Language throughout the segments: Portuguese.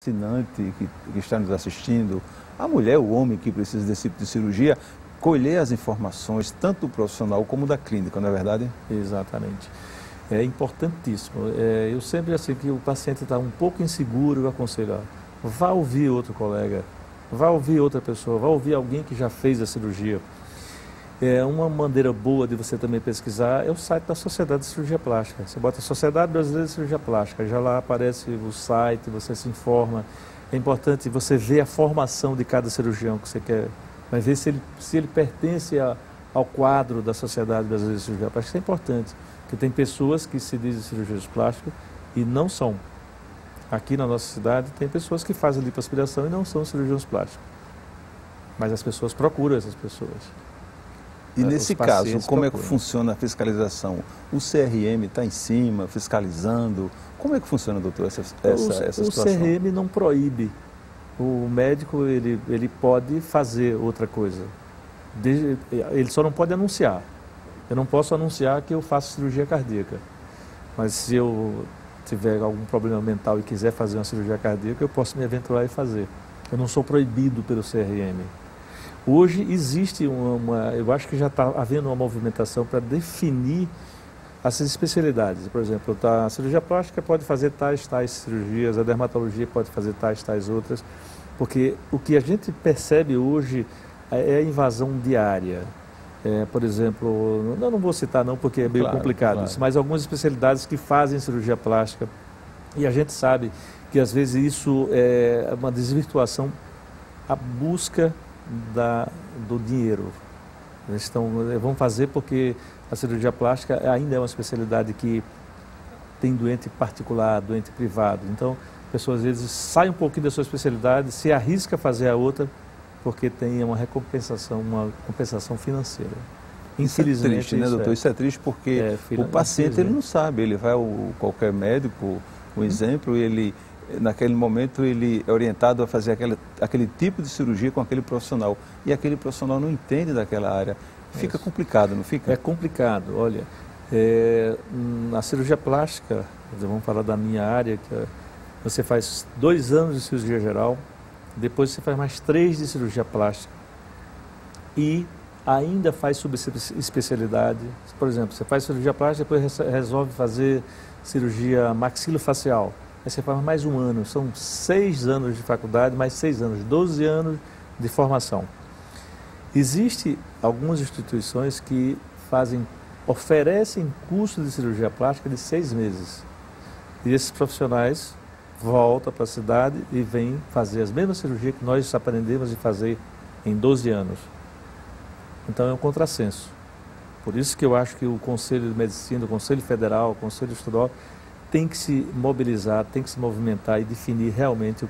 assinante que está nos assistindo, a mulher, o homem que precisa desse tipo de cirurgia, colher as informações, tanto do profissional como da clínica, não é verdade? Exatamente. É importantíssimo. Eu sempre, assim, que o paciente está um pouco inseguro, eu aconselho, ó, vá ouvir outro colega, vá ouvir outra pessoa, vá ouvir alguém que já fez a cirurgia. Uma maneira boa de você também pesquisar é o site da Sociedade de Cirurgia Plástica. Você bota Sociedade Brasileira de Cirurgia Plástica, já lá aparece o site, você se informa. É importante você ver a formação de cada cirurgião que você quer, vai ver se ele pertence ao quadro da Sociedade Brasileira de Cirurgia Plástica. Isso é importante, porque tem pessoas que se dizem cirurgiões plásticos e não são. Aqui na nossa cidade tem pessoas que fazem lipoaspiração e não são cirurgiões plásticos. Mas as pessoas procuram essas pessoas. E nesse caso, como é que funciona a fiscalização? O CRM está em cima, fiscalizando? Como é que funciona, doutor, essa situação? O CRM não proíbe. O médico ele pode fazer outra coisa. Ele só não pode anunciar. Eu não posso anunciar que eu faço cirurgia cardíaca. Mas se eu tiver algum problema mental e quiser fazer uma cirurgia cardíaca, eu posso me aventurar e fazer. Eu não sou proibido pelo CRM. Hoje existe eu acho que já está havendo uma movimentação para definir essas especialidades. Por exemplo, a cirurgia plástica pode fazer tais cirurgias, a dermatologia pode fazer tais outras, porque o que a gente percebe hoje é a invasão diária. Por exemplo, não vou citar não porque é meio complicado isso, mas algumas especialidades que fazem cirurgia plástica e a gente sabe que às vezes isso é uma desvirtuação, a busca do dinheiro. Vão fazer porque a cirurgia plástica ainda é uma especialidade que tem doente particular, doente privado. Então, a pessoa às vezes sai um pouquinho da sua especialidade, se arrisca a fazer a outra, porque tem uma compensação financeira. Infelizmente, isso é triste, né, doutor? Isso é triste porque o paciente ele não sabe, ele vai ao qualquer médico, um exemplo, ele naquele momento ele é orientado a fazer aquele tipo de cirurgia com aquele profissional e aquele profissional não entende daquela área. Fica complicado, não fica? É complicado. Olha, na cirurgia plástica, vamos falar da minha área, que você faz 2 anos de cirurgia geral, depois você faz mais 3 de cirurgia plástica e ainda faz subespecialidade. Por exemplo, você faz cirurgia plástica, depois resolve fazer cirurgia maxilofacial. Aí você faz mais 1 ano, são 6 anos de faculdade, mais 6 anos, 12 anos de formação. Existem algumas instituições que oferecem curso de cirurgia plástica de 6 meses. E esses profissionais voltam para a cidade e vêm fazer as mesmas cirurgias que nós aprendemos a fazer em 12 anos. Então é um contrassenso. Por isso que eu acho que o Conselho de Medicina, o Conselho Federal, o Conselho Estadual, tem que se mobilizar, tem que se movimentar e definir realmente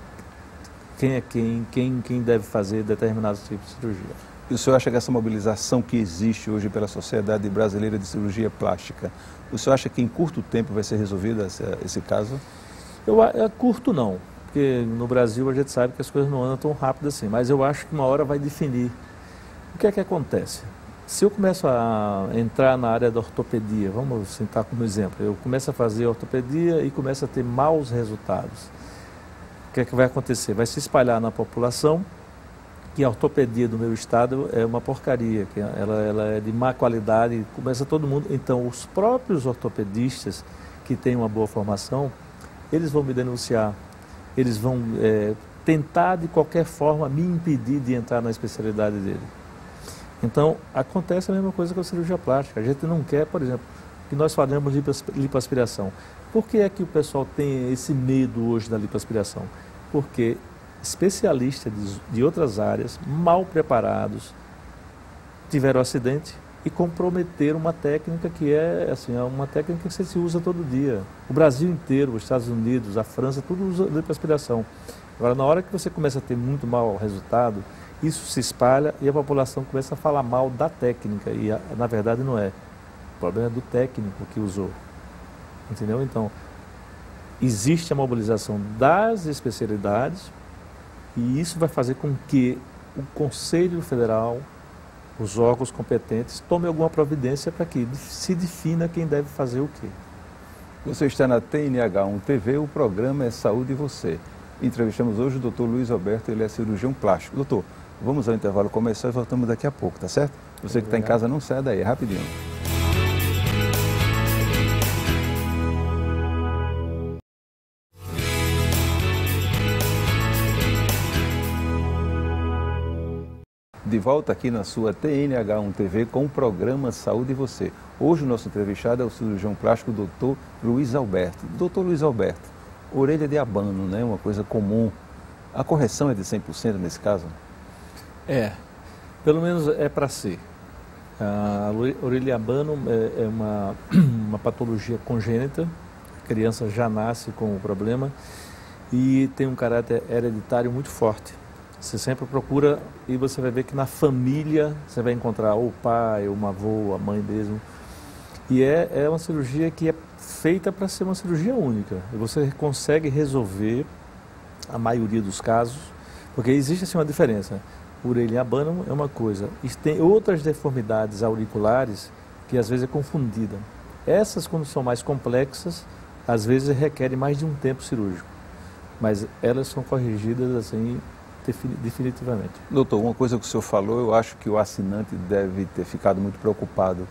quem é quem deve fazer determinados tipos de cirurgia. E o senhor acha que essa mobilização que existe hoje pela Sociedade Brasileira de Cirurgia Plástica, o senhor acha que em curto tempo vai ser resolvido esse caso? Curto não, porque no Brasil a gente sabe que as coisas não andam tão rápido assim, mas eu acho que uma hora vai definir. O que é que acontece? Se eu começo a entrar na área da ortopedia, vamos sentar como exemplo, eu começo a fazer ortopedia e começo a ter maus resultados. O que é que vai acontecer? Vai se espalhar na população que a ortopedia do meu estado é uma porcaria, que ela é de má qualidade, começa todo mundo. Então, os próprios ortopedistas que têm uma boa formação, eles vão me denunciar, eles vão tentar de qualquer forma me impedir de entrar na especialidade dele. Então, acontece a mesma coisa com a cirurgia plástica. A gente não quer, por exemplo, que nós falamos de lipoaspiração. Por que é que o pessoal tem esse medo hoje da lipoaspiração? Porque especialistas de outras áreas, mal preparados, tiveram acidente e comprometeram uma técnica que é uma técnica que se usa todo dia. O Brasil inteiro, os Estados Unidos, a França, tudo usa lipoaspiração. Agora, na hora que você começa a ter muito mau resultado, isso se espalha e a população começa a falar mal da técnica e na verdade não é. O problema é do técnico que usou. Entendeu? Então, existe a mobilização das especialidades e isso vai fazer com que o Conselho Federal, os órgãos competentes, tomem alguma providência para que se defina quem deve fazer o quê. Você está na TNH1 TV, o programa é Saúde e Você. Entrevistamos hoje o doutor Luiz Alberto, ele é cirurgião plástico. Doutor, vamos ao intervalo comercial e voltamos daqui a pouco, tá certo? Você que está em casa, não sai daí, rapidinho. De volta aqui na sua TNH1 TV com o programa Saúde e Você. Hoje o nosso entrevistado é o cirurgião plástico Dr. Luiz Alberto. Dr. Luiz Alberto, orelha de abano, né? Uma coisa comum. A correção é de 100% nesse caso? Pelo menos é para ser. A orelha de abano é uma patologia congênita, a criança já nasce com o problema e tem um caráter hereditário muito forte. Você sempre procura e você vai ver que na família você vai encontrar ou o pai, ou uma avó, a mãe mesmo. E é uma cirurgia que é feita para ser uma cirurgia única. E você consegue resolver a maioria dos casos, porque existe assim uma diferença. Orelha e abano é uma coisa. E tem outras deformidades auriculares que às vezes é confundida. Essas, quando são mais complexas, às vezes requerem mais de um tempo cirúrgico. Mas elas são corrigidas assim definitivamente. Doutor, uma coisa que o senhor falou, eu acho que o assinante deve ter ficado muito preocupado.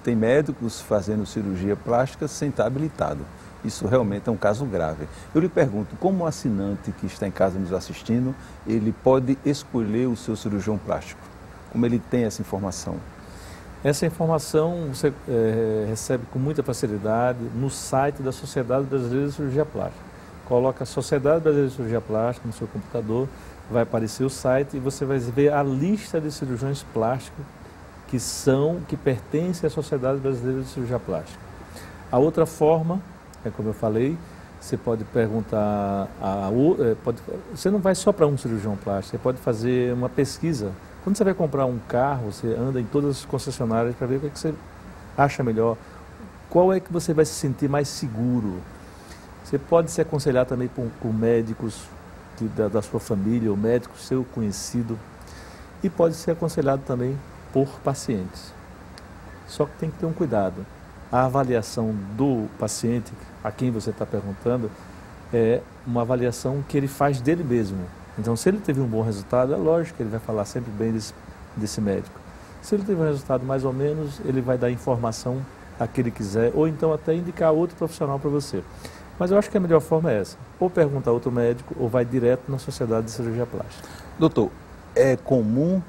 Tem médicos fazendo cirurgia plástica sem estar habilitado. Isso realmente é um caso grave. Eu lhe pergunto, como o assinante que está em casa nos assistindo, ele pode escolher o seu cirurgião plástico? Como ele tem essa informação? Essa informação você recebe com muita facilidade no site da Sociedade Brasileira de Cirurgia Plástica. Coloca a Sociedade Brasileira de Cirurgia Plástica no seu computador, vai aparecer o site e você vai ver a lista de cirurgiões plásticos que pertencem à Sociedade Brasileira de Cirurgia Plástica. A outra forma, como eu falei, você pode perguntar, você não vai só para um cirurgião plástico, você pode fazer uma pesquisa. Quando você vai comprar um carro, você anda em todas as concessionárias para ver o que você acha melhor, qual é que você vai se sentir mais seguro. Você pode se aconselhar também com médicos da sua família, ou médico seu conhecido, e pode ser aconselhado também por pacientes. Só que tem que ter um cuidado. A avaliação do paciente, a quem você está perguntando, é uma avaliação que ele faz dele mesmo. Então, se ele teve um bom resultado, é lógico que ele vai falar sempre bem desse médico. Se ele teve um resultado mais ou menos, ele vai dar informação a que ele quiser, ou então até indicar outro profissional para você. Mas eu acho que a melhor forma é essa, ou pergunta a outro médico, ou vai direto na Sociedade de Cirurgia Plástica. Doutor, é comum,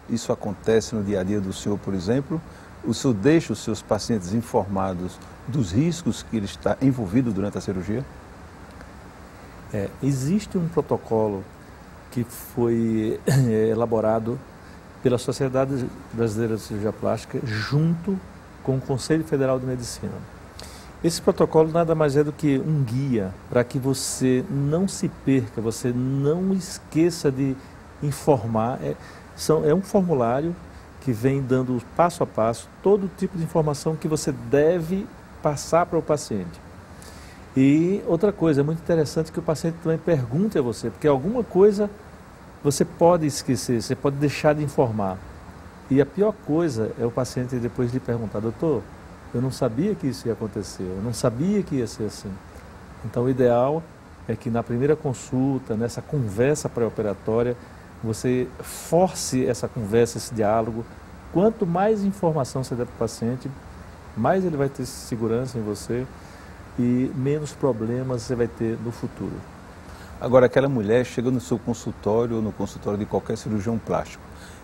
isso acontece no dia a dia do senhor, por exemplo, o senhor deixa os seus pacientes informados dos riscos que ele está envolvido durante a cirurgia? Existe um protocolo que foi elaborado pela Sociedade Brasileira de Cirurgia Plástica junto com o Conselho Federal de Medicina. Esse protocolo nada mais é do que um guia para que você não se perca, você não esqueça de informar. É um formulário que vem dando passo a passo todo tipo de informação que você deve passar para o paciente. E outra coisa, é muito interessante que o paciente também pergunte a você, porque alguma coisa você pode esquecer, você pode deixar de informar. E a pior coisa é o paciente depois lhe perguntar, doutor, eu não sabia que isso ia acontecer, eu não sabia que ia ser assim. Então o ideal é que na primeira consulta, nessa conversa pré-operatória, você force essa conversa, esse diálogo. Quanto mais informação você der para o paciente, mais ele vai ter segurança em você e menos problemas você vai ter no futuro. Agora, aquela mulher chega no seu consultório ou no consultório de qualquer cirurgião plástico,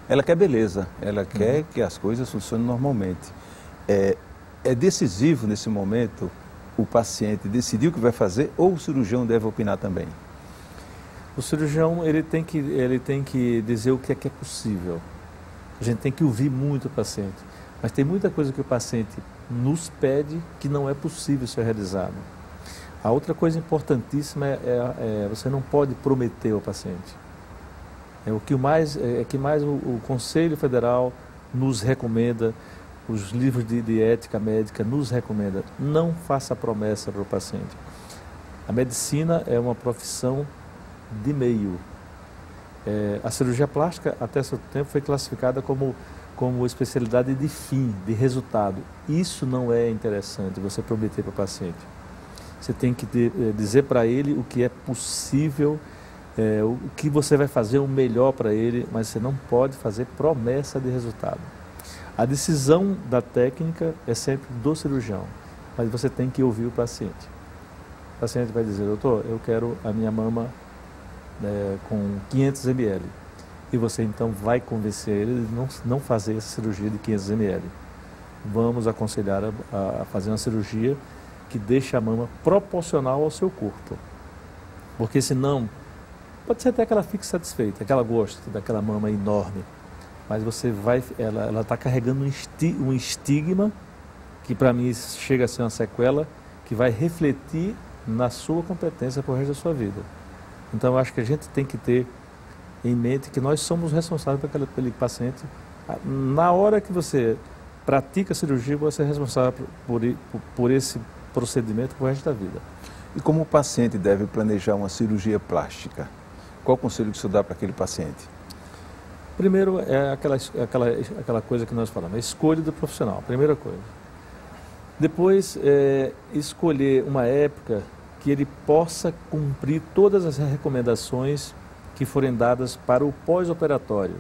ela quer beleza, ela quer que as coisas funcionem normalmente. É decisivo nesse momento o paciente decidir o que vai fazer ou o cirurgião deve opinar também? O cirurgião ele tem que dizer o que é possível. A gente tem que ouvir muito o paciente. Mas tem muita coisa que o paciente nos pede que não é possível ser realizado. A outra coisa importantíssima você não pode prometer ao paciente. O que mais o Conselho Federal nos recomenda, os livros de ética médica nos recomendam, não faça promessa para o paciente. A medicina é uma profissão de meio. A cirurgia plástica, até certo tempo, foi classificada como especialidade de fim, de resultado. Isso não é interessante, você prometer para o paciente. Você tem que dizer para ele o que é possível o que você vai fazer o melhor para ele, mas você não pode fazer promessa de resultado. A decisão da técnica é sempre do cirurgião, mas você tem que ouvir o paciente. O paciente vai dizer, doutor, eu quero a minha mama com 500 ml. E você então vai convencer ele de não fazer essa cirurgia de 500 ml. Vamos aconselhar a fazer uma cirurgia que deixe a mama proporcional ao seu corpo. Porque senão, pode ser até que ela fique satisfeita, que ela goste daquela mama enorme. Mas ela está carregando um estigma que para mim chega a ser uma sequela que vai refletir na sua competência para o resto da sua vida. Então eu acho que a gente tem que ter em mente que nós somos responsáveis por aquele paciente. Na hora que você pratica a cirurgia, você é responsável por esse procedimento para o resto da vida. E como o paciente deve planejar uma cirurgia plástica? Qual o conselho que o senhor dá para aquele paciente? Primeiro é aquela coisa que nós falamos, a escolha do profissional, primeira coisa. Depois, escolher uma época que ele possa cumprir todas as recomendações que forem dadas para o pós-operatório.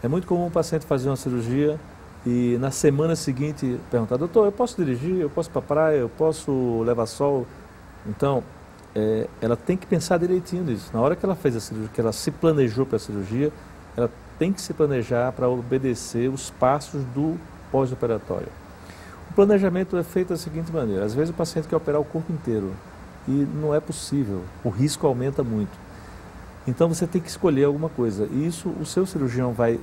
É muito comum o paciente fazer uma cirurgia e na semana seguinte perguntar, doutor, eu posso dirigir, eu posso ir para a praia, eu posso levar sol? Então, ela tem que pensar direitinho nisso. Na hora que ela fez a cirurgia, que ela se planejou para a cirurgia, ela tem que se planejar para obedecer os passos do pós-operatório. O planejamento é feito da seguinte maneira, às vezes o paciente quer operar o corpo inteiro e não é possível, o risco aumenta muito. Então você tem que escolher alguma coisa e isso o seu cirurgião vai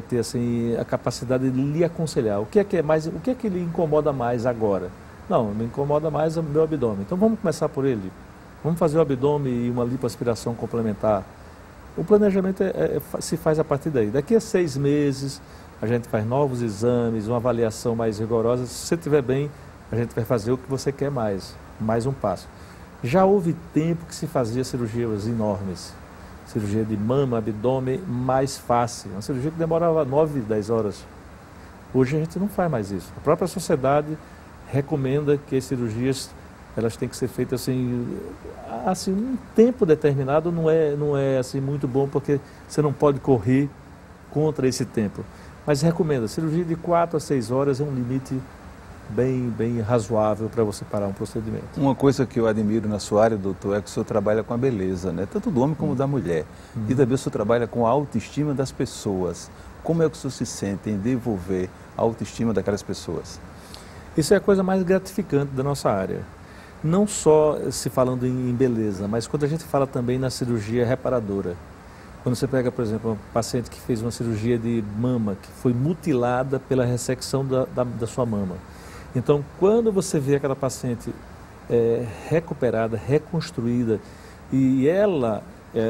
ter assim, a capacidade de lhe aconselhar. O que é que lhe incomoda mais agora? Não, me incomoda mais o meu abdômen. Então vamos começar por ele. Vamos fazer o abdômen e uma lipoaspiração complementar. O planejamento se faz a partir daí. Daqui a 6 meses a gente faz novos exames, uma avaliação mais rigorosa. Se você estiver bem, a gente vai fazer o que você quer mais um passo. Já houve tempo que se fazia cirurgias enormes. Cirurgia de mama, abdômen, mais fácil. Uma cirurgia que demorava 9, 10 horas. Hoje a gente não faz mais isso. A própria sociedade recomenda que as cirurgias elas têm que ser feitas assim um tempo determinado não é assim muito bom porque você não pode correr contra esse tempo. Mas recomenda, cirurgia de 4 a 6 horas é um limite bem razoável para você parar um procedimento. Uma coisa que eu admiro na sua área, doutor, é que o senhor trabalha com a beleza, né? Tanto do homem como da mulher. E também o senhor trabalha com a autoestima das pessoas. Como é que o senhor se sente em devolver a autoestima daquelas pessoas? Isso é a coisa mais gratificante da nossa área. Não só se falando em beleza, mas quando a gente fala também na cirurgia reparadora. Quando você pega, por exemplo, um paciente que fez uma cirurgia de mama, que foi mutilada pela ressecção da sua mama. Então, quando você vê aquela paciente recuperada, reconstruída, e ela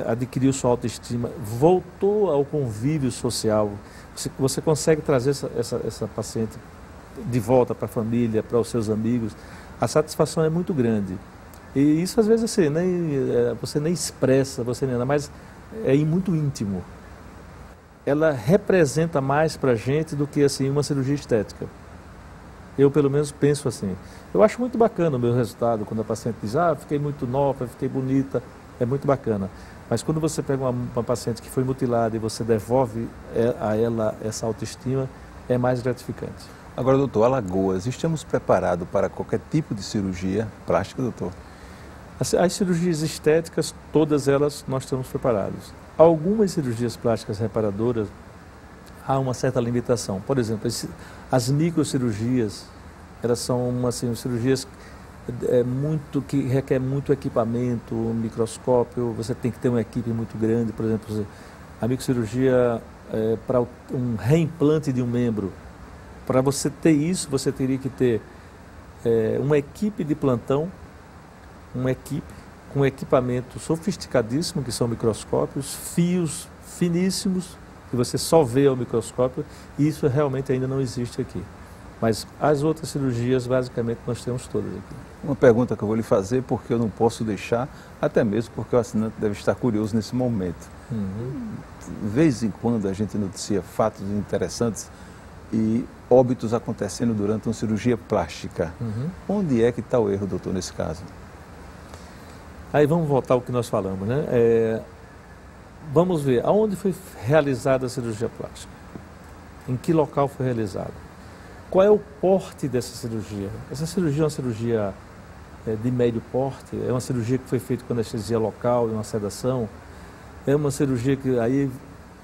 adquiriu sua autoestima, voltou ao convívio social, você consegue trazer essa paciente de volta para a família, para os seus amigos, a satisfação é muito grande. E isso às vezes assim, você nem expressa, mas é muito íntimo. Ela representa mais para a gente do que assim, uma cirurgia estética. Eu pelo menos penso assim. Eu acho muito bacana o meu resultado, quando a paciente diz, fiquei muito nova, fiquei bonita, é muito bacana. Mas quando você pega uma paciente que foi mutilada e você devolve a ela essa autoestima, é mais gratificante. Agora, doutor, Alagoas, estamos preparados para qualquer tipo de cirurgia plástica, doutor? As cirurgias estéticas, todas elas nós estamos preparados. Algumas cirurgias plásticas reparadoras, há uma certa limitação. Por exemplo, as microcirurgias, elas são cirurgias que requer muito equipamento, um microscópio, você tem que ter uma equipe muito grande. Por exemplo, a microcirurgia para um reimplante de um membro. Para você ter isso, você teria que ter uma equipe de plantão, uma equipe com equipamento sofisticadíssimo, que são microscópios, fios finíssimos, que você só vê ao microscópio, e isso realmente ainda não existe aqui. Mas as outras cirurgias, basicamente, nós temos todas aqui. Uma pergunta que eu vou lhe fazer, porque eu não posso deixar, até mesmo porque o assinante deve estar curioso nesse momento. De vez em quando a gente noticia fatos interessantes e óbitos acontecendo durante uma cirurgia plástica. Onde é que está o erro, doutor, nesse caso? Aí vamos voltar ao que nós falamos, né? vamos ver, aonde foi realizada a cirurgia plástica? Em que local foi realizada? Qual é o porte dessa cirurgia? Essa cirurgia é uma cirurgia de médio porte? É uma cirurgia que foi feita com anestesia local e uma sedação? É uma cirurgia que aí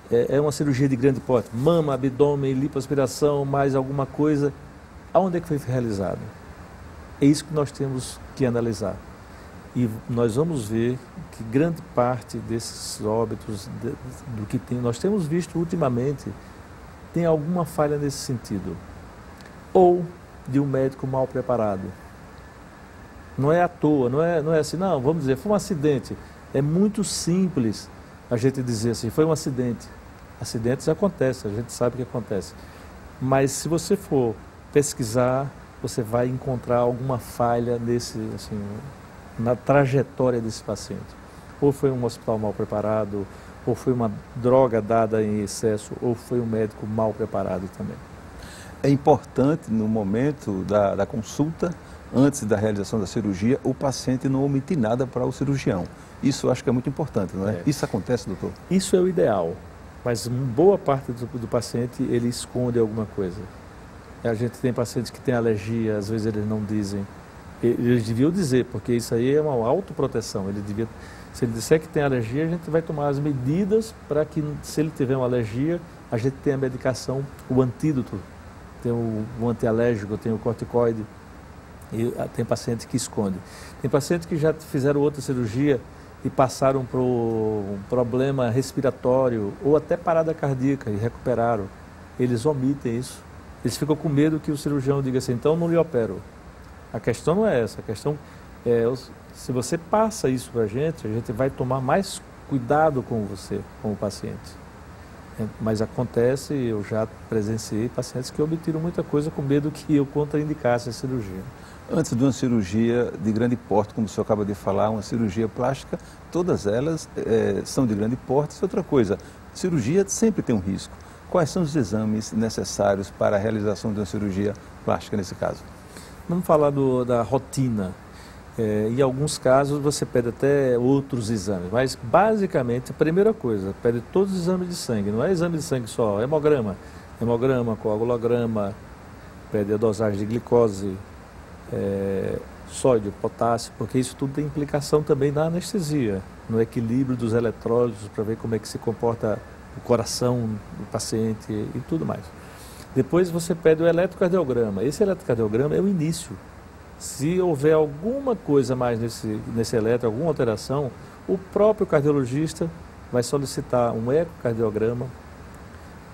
é uma cirurgia de grande porte? Mama, abdômen, lipoaspiração, mais alguma coisa? Aonde é que foi realizada? É isso que nós temos que analisar. E nós vamos ver que grande parte desses óbitos, do que nós temos visto ultimamente, tem alguma falha nesse sentido. Ou de um médico mal preparado. Não é à toa, não é assim, não, vamos dizer, foi um acidente. É muito simples a gente dizer assim, foi um acidente. Acidentes acontecem, a gente sabe que acontece. Mas se você for pesquisar, você vai encontrar alguma falha nesse, assim, na trajetória desse paciente. Ou foi um hospital mal preparado, ou foi uma droga dada em excesso, ou foi um médico mal preparado também. É importante, no momento da consulta, antes da realização da cirurgia, o paciente não omitir nada para o cirurgião. Isso eu acho que é muito importante, não é? Isso acontece, doutor? Isso é o ideal, mas boa parte do paciente, ele esconde alguma coisa. A gente tem pacientes que têm alergia, às vezes eles não dizem. Eles deviam dizer, porque isso aí é uma autoproteção. Se ele disser que tem alergia, a gente vai tomar as medidas para que, se ele tiver uma alergia, a gente tenha a medicação, o antídoto. Tem o antialérgico, tem o corticoide. E tem paciente que esconde. Tem paciente que já fizeram outra cirurgia e passaram por um problema respiratório ou até parada cardíaca e recuperaram. Eles omitem isso. Eles ficam com medo que o cirurgião diga assim, então não lhe opero. A questão não é essa, a questão é, se você passa isso para a gente vai tomar mais cuidado com você, com o paciente. Mas acontece, eu já presenciei pacientes que omitiram muita coisa com medo que eu contraindicasse a cirurgia. Antes de uma cirurgia de grande porte, como o senhor acaba de falar, uma cirurgia plástica, todas elas são de grande porte. E outra coisa, cirurgia sempre tem um risco. Quais são os exames necessários para a realização de uma cirurgia plástica nesse caso? Vamos falar da rotina. Em alguns casos você pede até outros exames, mas basicamente a primeira coisa, pede todos os exames de sangue, não é exame de sangue só, hemograma, coagulograma, pede a dosagem de glicose, sódio, potássio, porque isso tudo tem implicação também na anestesia, no equilíbrio dos eletrólitos, para ver como é que se comporta o coração do paciente e tudo mais. Depois você pede o eletrocardiograma. Esse eletrocardiograma é o início. Se houver alguma coisa mais nesse eletro, alguma alteração, o próprio cardiologista vai solicitar um ecocardiograma,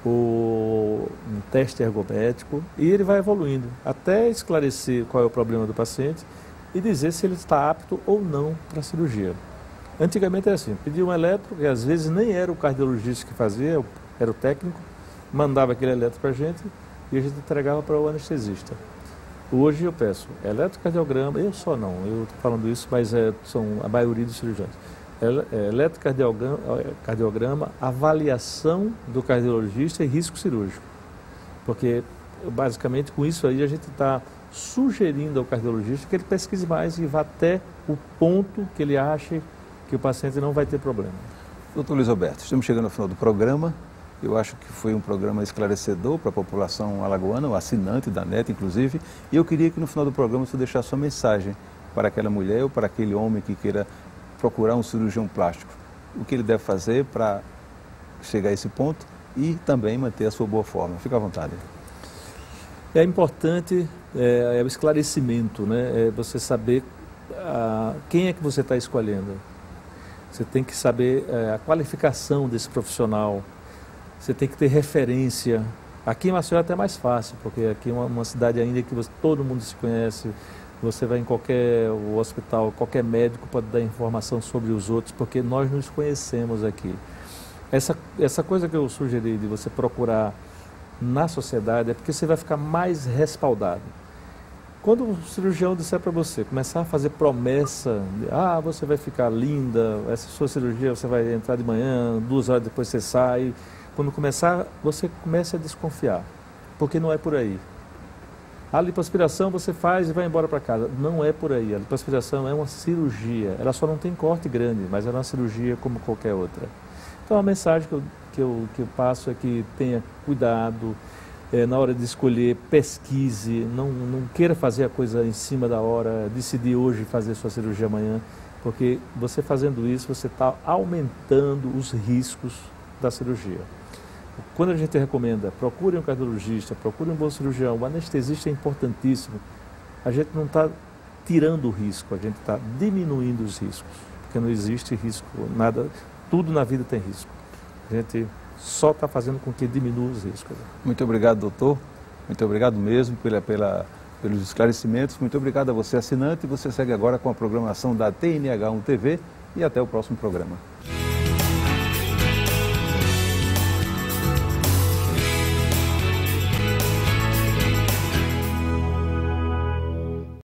um teste ergométrico, e ele vai evoluindo até esclarecer qual é o problema do paciente e dizer se ele está apto ou não para a cirurgia. Antigamente era assim, pedia um eletro, que às vezes nem era o cardiologista que fazia, era o técnico, mandava aquele eletro para a gente e a gente entregava para o anestesista. Hoje eu peço eletrocardiograma, eu só não, eu estou falando isso, mas são a maioria dos cirurgiões. Eletrocardiograma, avaliação do cardiologista e risco cirúrgico. Porque, basicamente, com isso aí a gente está sugerindo ao cardiologista que ele pesquise mais e vá até o ponto que ele ache que o paciente não vai ter problema. Doutor Luiz Alberto, estamos chegando ao final do programa. Eu acho que foi um programa esclarecedor para a população alagoana, o assinante da NET, inclusive. E eu queria que no final do programa você deixasse uma mensagem para aquela mulher ou para aquele homem que queira procurar um cirurgião plástico. O que ele deve fazer para chegar a esse ponto e também manter a sua boa forma. Fica à vontade. É importante o esclarecimento, né? É você saber quem é que você está escolhendo. Você tem que saber a qualificação desse profissional. Você tem que ter referência. Aqui em Maceió é até mais fácil, porque aqui é uma cidade ainda que todo mundo se conhece. Você vai em qualquer hospital, qualquer médico pode dar informação sobre os outros, porque nós nos conhecemos aqui. Essa coisa que eu sugeri de você procurar na sociedade é porque você vai ficar mais respaldado. Quando o cirurgião disser para você, começar a fazer promessa, você vai ficar linda, essa sua cirurgia você vai entrar de manhã, 2 horas depois você sai. Quando começar, você começa a desconfiar, porque não é por aí. A lipoaspiração você faz e vai embora para casa. Não é por aí. A lipoaspiração é uma cirurgia. Ela só não tem corte grande, mas é uma cirurgia como qualquer outra. Então a mensagem que eu passo é que tenha cuidado, na hora de escolher, pesquise, não queira fazer a coisa em cima da hora, decidir hoje fazer sua cirurgia amanhã, porque você fazendo isso, você está aumentando os riscos da cirurgia. Quando a gente recomenda, procure um cardiologista, procure um bom cirurgião, o anestesista é importantíssimo, a gente não está tirando o risco, a gente está diminuindo os riscos, porque não existe risco, nada, tudo na vida tem risco. A gente só está fazendo com que diminua os riscos. Muito obrigado, doutor. Muito obrigado mesmo pelos esclarecimentos. Muito obrigado a você, assinante. Você segue agora com a programação da TNH1 TV e até o próximo programa.